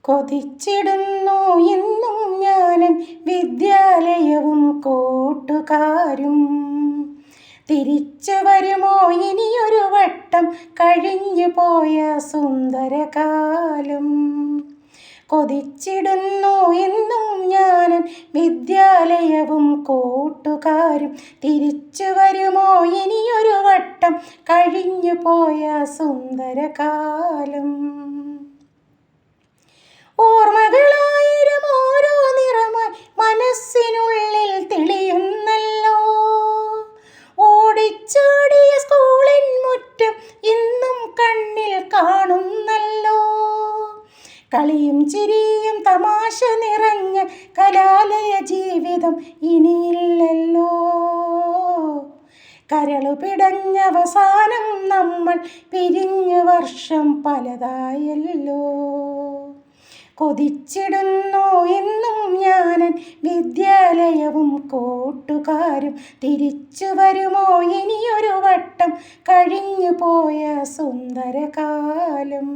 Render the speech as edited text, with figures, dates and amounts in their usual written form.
കൊതിച്ചിടുന്നു ഇന്നും ഞാനൻ വിദ്യാലയവും കൂട്ടുകാരും. തിരിച്ചു വരുമോ ഇനിയൊരു വട്ടം കഴിഞ്ഞു പോയ സുന്ദരകാലം. കൊതിച്ചിടുന്നു ഇന്നും ഞാനൻ വിദ്യാലയവും കൂട്ടുകാരും. തിരിച്ചു വരുമോ ഇനിയൊരു വട്ടം കഴിഞ്ഞു പോയ സുന്ദരകാലം. ഓർമ്മകളായിരം ഓരോ നിറമായി മനസ്സിനുള്ളിൽ തെളിയുന്നല്ലോ. ഓടിച്ചാടിയ സ്കൂളിൻ മുറ്റം ഇന്നും കണ്ണിൽ കാണുന്നല്ലോ. കളിയും ചിരിയും തമാശ നിറഞ്ഞ കലാലയ ജീവിതം ഇനിയില്ലല്ലോ. കരളു പിടഞ്ഞവസാനം നമ്മൾ പിരിഞ്ഞ വർഷം പലതായല്ലോ. കൊതിച്ചിടുന്നു ഇന്നും ഞാനൻ വിദ്യാലയവും കൂട്ടുകാരും. തിരിച്ചു വരുമോ ഇനിയൊരു വട്ടം കഴിഞ്ഞു പോയ സുന്ദരകാലം.